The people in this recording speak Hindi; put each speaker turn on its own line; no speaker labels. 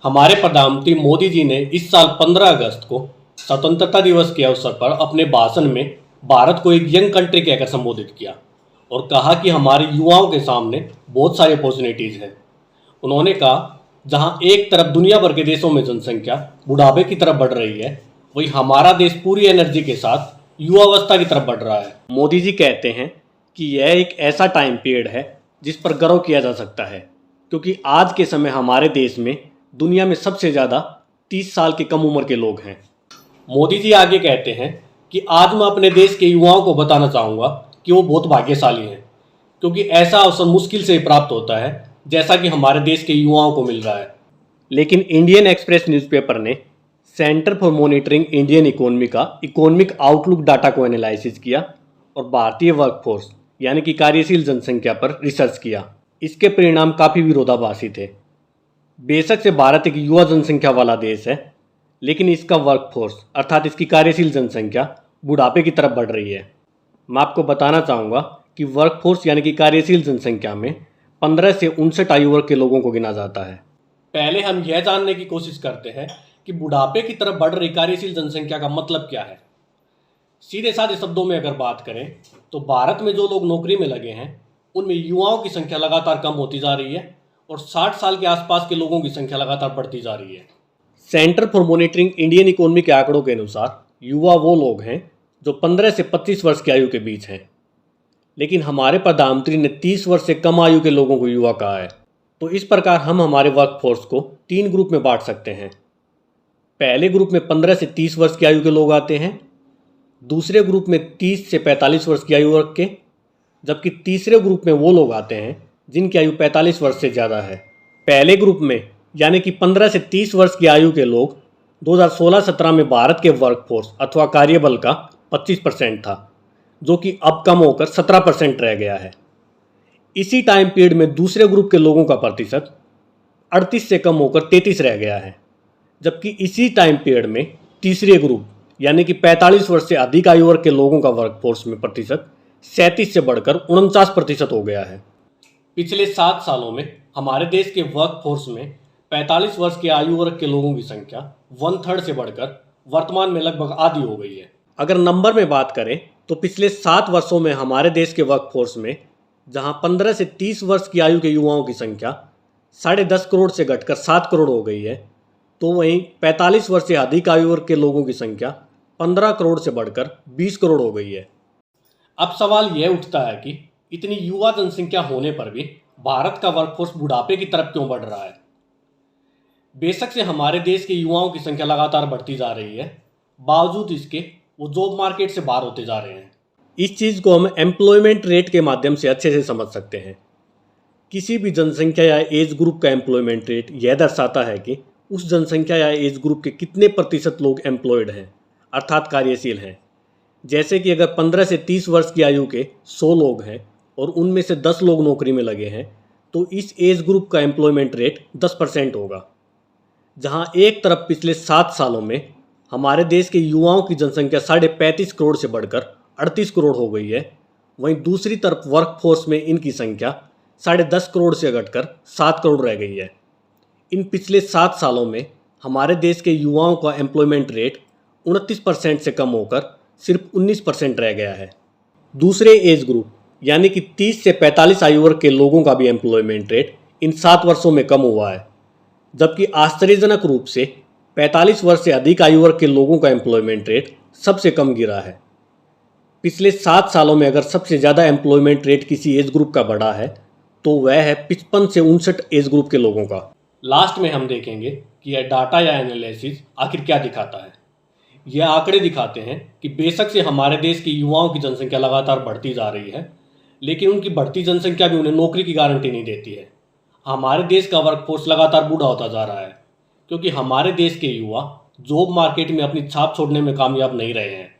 हमारे प्रधानमंत्री मोदी जी ने इस साल 15 अगस्त को स्वतंत्रता दिवस के अवसर पर अपने भाषण में भारत को एक यंग कंट्री कहकर संबोधित किया और कहा कि हमारे युवाओं के सामने बहुत सारी अपॉर्चुनिटीज़ हैं। उन्होंने कहा, जहां एक तरफ दुनिया भर के देशों में जनसंख्या बुढ़ापे की तरफ बढ़ रही है, वहीं हमारा देश पूरी एनर्जी के साथ युवावस्था की तरफ बढ़ रहा है। मोदी जी कहते हैं कि यह एक ऐसा टाइम पीरियड है जिस पर गर्व किया जा सकता है, क्योंकि आज के समय हमारे देश में दुनिया में सबसे ज़्यादा 30 साल की कम उम्र के लोग हैं। मोदी जी आगे कहते हैं कि आज मैं अपने देश के युवाओं को बताना चाहूँगा कि वो बहुत भाग्यशाली हैं, क्योंकि ऐसा अवसर मुश्किल से ही प्राप्त होता है जैसा कि हमारे देश के युवाओं को मिल रहा है। लेकिन इंडियन एक्सप्रेस न्यूज़पेपर ने centre for monitoring Indian economy का इकोनॉमिक आउटलुक डाटा को एनालिसिस किया और भारतीय वर्कफोर्स यानी कि कार्यशील जनसंख्या पर रिसर्च किया। इसके परिणाम काफ़ी विरोधाभासी थे। बेशक से भारत एक युवा जनसंख्या वाला देश है, लेकिन इसका वर्कफोर्स अर्थात इसकी कार्यशील जनसंख्या बुढ़ापे की तरफ बढ़ रही है। मैं आपको बताना चाहूँगा कि वर्कफोर्स यानी कि कार्यशील जनसंख्या में 15 से 59 आयु वर्ग के लोगों को गिना जाता है। पहले हम यह जानने की कोशिश करते हैं कि बुढ़ापे की तरफ बढ़ रही कार्यशील जनसंख्या का मतलब क्या है। सीधे साधे शब्दों में अगर बात करें तो भारत में जो लोग नौकरी में लगे हैं उनमें युवाओं की संख्या लगातार कम होती जा रही है और 60 साल के आसपास के लोगों की संख्या लगातार बढ़ती जा रही है। Centre for monitoring Indian economy के आंकड़ों के अनुसार युवा वो लोग हैं जो 15 से 25 वर्ष की आयु के बीच हैं, लेकिन हमारे प्रधानमंत्री ने 30 वर्ष से कम आयु के लोगों को युवा कहा है। तो इस प्रकार हम हमारे वर्कफोर्स को 3 ग्रुप में बांट सकते हैं। पहले ग्रुप में 15 से 30 वर्ष की आयु के लोग आते हैं, दूसरे ग्रुप में 30 से 45 वर्ष की आयु वर्ग के, जबकि तीसरे ग्रुप में वो लोग आते हैं जिनकी आयु 45 वर्ष से ज़्यादा है। पहले ग्रुप में यानी कि 15 से 30 वर्ष की आयु के लोग 2016-17 में भारत के वर्कफोर्स अथवा कार्यबल का 25% था, जो कि अब कम होकर 17% रह गया है। इसी टाइम पीरियड में दूसरे ग्रुप के लोगों का प्रतिशत 38 से कम होकर 33 रह गया है, जबकि इसी टाइम पीरियड में तीसरे ग्रुप यानी कि 45 वर्ष से अधिक आयु वर्ग के लोगों का वर्कफोर्स में प्रतिशत 37 से बढ़कर 49% हो गया है। पिछले 7 सालों में हमारे देश के वर्कफोर्स में 45 वर्ष के आयु वर्ग के लोगों की संख्या 1/3 से बढ़कर वर्तमान में लगभग आधी हो गई है। अगर नंबर में बात करें तो पिछले 7 वर्षों में हमारे देश के वर्कफोर्स में जहां 15 से 30 वर्ष की आयु के युवाओं की संख्या 10.5 करोड़ से घटकर 7 करोड़ हो गई है, तो वहीं 45 वर्ष से अधिक आयु वर्ग के लोगों की संख्या 15 करोड़ से बढ़कर 20 करोड़ हो गई है। अब सवाल यह उठता है कि इतनी युवा जनसंख्या होने पर भी भारत का वर्कफोर्स बुढ़ापे की तरफ क्यों बढ़ रहा है। बेशक से हमारे देश के युवाओं की संख्या लगातार बढ़ती जा रही है, बावजूद इसके वो जॉब मार्केट से बाहर होते जा रहे हैं। इस चीज़ को हम एम्प्लॉयमेंट रेट के माध्यम से अच्छे से समझ सकते हैं। किसी भी जनसंख्या या एज ग्रुप का एम्प्लॉयमेंट रेट यह दर्शाता है कि उस जनसंख्या या एज ग्रुप के कितने प्रतिशत लोग एम्प्लॉयड हैं अर्थात कार्यशील हैं। जैसे कि अगर 15 से 30 वर्ष की आयु के 100 लोग हैं और उनमें से 10 लोग नौकरी में लगे हैं, तो इस एज ग्रुप का एम्प्लॉयमेंट रेट 10% होगा। जहां एक तरफ पिछले 7 सालों में हमारे देश के युवाओं की जनसंख्या 35.5 करोड़ से बढ़कर 38 करोड़ हो गई है, वहीं दूसरी तरफ वर्कफोर्स में इनकी संख्या 10.5 करोड़ से घटकर 7 करोड़ रह गई है। इन पिछले 7 सालों में हमारे देश के युवाओं का एम्प्लॉयमेंट रेट 29% से कम होकर सिर्फ 19% रह गया है। दूसरे एज ग्रुप यानी कि 30 से 45 आयु वर्ग के लोगों का भी एम्प्लॉयमेंट रेट इन 7 वर्षों में कम हुआ है, जबकि आश्चर्यजनक रूप से 45 वर्ष से अधिक आयु वर्ग के लोगों का एम्प्लॉयमेंट रेट सबसे कम गिरा है। पिछले 7 सालों में अगर सबसे ज़्यादा एम्प्लॉयमेंट रेट किसी एज ग्रुप का बढ़ा है तो वह है 55 से 59 एज ग्रुप के लोगों का। लास्ट में हम देखेंगे कि यह डाटा या एनालिसिस आखिर क्या दिखाता है। यह आंकड़े दिखाते हैं कि बेशक से हमारे देश के युवाओं की जनसंख्या लगातार बढ़ती जा रही है, लेकिन उनकी बढ़ती जनसंख्या भी उन्हें नौकरी की गारंटी नहीं देती है। हमारे देश का वर्कफोर्स लगातार बूढ़ा होता जा रहा है, क्योंकि हमारे देश के युवा जॉब मार्केट में अपनी छाप छोड़ने में कामयाब नहीं रहे हैं।